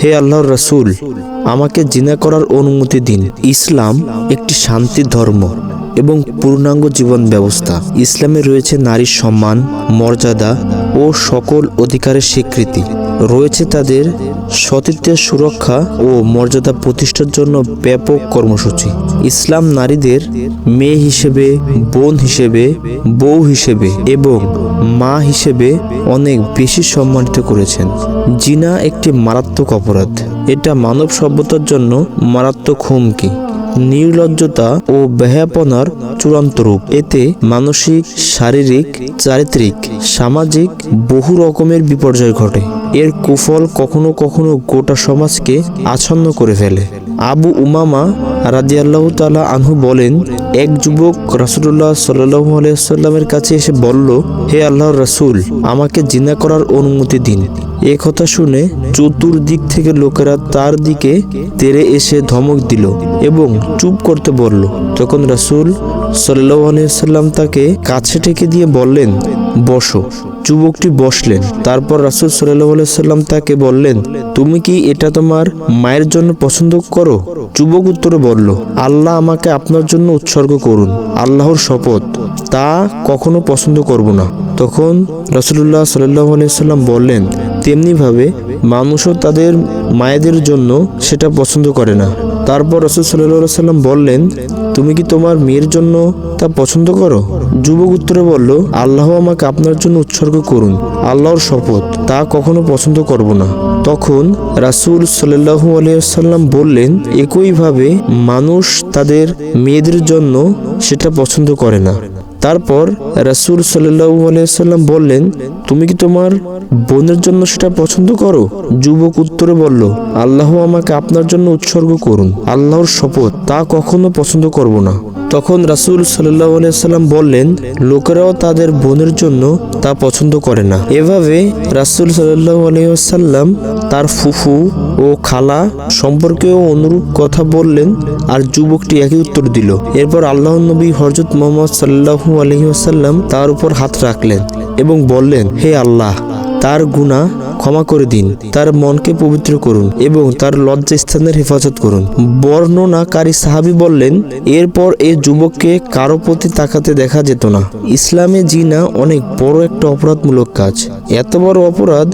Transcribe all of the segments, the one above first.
হে আল্লাহর রাসূল, আমাকে জিনা করার অনুমতি দিন। ইসলাম একটি শান্তির ধর্ম এবং পূর্ণাঙ্গ জীবন ব্যবস্থা। ইসলামে রয়েছে নারীর সম্মান, মর্যাদা ও সকল অধিকারের স্বীকৃতি। রয়েছে তাদের সতীত্বের সুরক্ষা ও মর্যাদা প্রতিষ্ঠার জন্য ব্যাপক কর্মসূচি। ইসলাম নারীদের মেয়ে হিসেবে, বোন হিসেবে, বউ হিসেবে এবং মা হিসেবে অনেক বেশি সম্মানিত করেছেন। জিনা একটি মারাত্মক অপরাধ। এটা মানব সভ্যতার জন্য মারাত্মক হুমকি, নির্লজ্জতা ও বেহায়াপনার চূড়ান্ত রূপ। এতে মানসিক, শারীরিক, চারিত্রিক, সামাজিক বহু রকমের বিপর্যয় ঘটে। এর কুফল কখনো কখনো গোটা সমাজকে আচ্ছন্ন করে ফেলে। আবু উমামা রাদিয়াল্লাহু তাআলা আনহু বলেন, এক যুবক রাসূলুল্লাহ সাল্লাল্লাহু আলাইহি ওয়াসাল্লামের কাছে এসে বলল, হে আল্লাহর রাসূল, আমাকে জিনা করার অনুমতি দিন। এ কথা শুনে চতুর্দিক থেকে লোকেরা তার দিকে তেড়ে এসে ধমক দিল এবং চুপ করতে বলল। তখন রাসূল সাল্লাল্লাহু আলাইহি ওয়াসাল্লাম তাকে কাছে টেনে দিয়ে বললেন, বসো। যুবকটি বসলেন। তারপর রাসূল সাল্লাল্লাহু আলাইহি ওয়াসাল্লাম তাকে বললেন, তুমি কি এটা তোমার মায়ের জন্য পছন্দ করো? যুবক উত্তরে বলল, আল্লাহ আমাকে আপনার জন্য উৎসর্গ করুন, আল্লাহর শপথ, তা কখনো পছন্দ করব না। তখন রাসূলুল্লাহ সাল্লাল্লাহু আলাইহি ওয়াসাল্লাম বললেন, তেমনিভাবে মানুষও তাদের মায়েদের জন্য সেটা পছন্দ করে না। তারপর রাসূল সাল্লাল্লাহু আলাইহি ওয়াসাল্লাম বললেন, তুমি কি তোমার মেয়ের জন্য তা পছন্দ করো? যুবক উত্তরে বলল, আল্লাহ আমাকে আপনার জন্য উৎসর্গ করুন, আল্লাহর শপথ, তা কখনো পছন্দ করব না। তখন রাসূল সাল্লাল্লাহু আলাইহি ওয়াসাল্লাম বললেন, একইভাবে মানুষ তাদের মেয়েদের জন্য সেটা পছন্দ করে না। তারপর রাসূল সাল্লাল্লাহু আলাইহি ওয়াসাল্লাম বললেন, তুমি কি তোমার বোনের জন্য সেটা পছন্দ করো? যুবক উত্তরে বলল, আল্লাহ আমাকে আপনার জন্য উৎসর্গ করুন, আল্লাহর শপথ, তা কখনো পছন্দ করব না। তখন রাসূল সাল্লাল্লাহু আলাইহি ওয়াসাল্লাম বললেন, লোকেরাও তাদের বোনের জন্য তা পছন্দ করে না। এভাবে রাসূল সাল্লাল্লাহু আলাইহি ওয়াসাল্লাম তার ফুফু ও খালা সম্পর্কেও অনুরূপ কথা বললেন, আর যুবকটি একই উত্তর দিল। এরপর আল্লাহর নবী হযরত মুহাম্মদ সাল্লাল্লাহু আলাইহি ওয়াসাল্লাম তার উপর হাত রাখলেন এবং বললেন, হে আল্লাহ, তার গুনাহ ক্ষমা করে দিন, তার মনকে পবিত্র করুন এবং তার লজ্জাস্থানের হেফাজত করুন। বর্ণনাকারী সাহাবী বললেন, এরপর এই যুবককে কারো প্রতি তাকাতে দেখা যেত না। ইসলামে জিনা অনেক বড় একটা অপরাধমূলক কাজ। এত বড় অপরাধ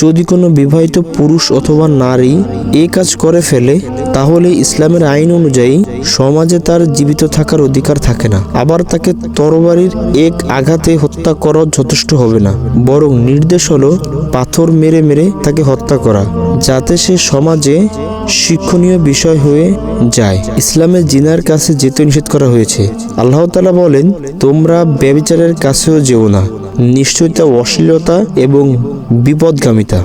যদি কোনো বিবাহিত পুরুষ অথবা নারী এই কাজ করে ফেলে, তাহলে ইসলামের আইন অনুযায়ী সমাজে তার জীবিত থাকার অধিকার থাকে না। আবার তাকে তরবারির এক আঘাতে হত্যা করা যথেষ্ট হবে না, বরং নির্দেশ হলো পাথর মেরে মেরে তাকে হত্যা করা, যাতে সে সমাজে শিক্ষণীয় বিষয় হয়ে যায়। ইসলামে জিনার কাছে যেতে নিষেধ করা হয়েছে। আল্লাহ তাআলা বলেন, তোমরা ব্যভিচারের কাছেও যেও না, নিশ্চয়ই তা অশ্লীলতা এবং বিপদগামিতা।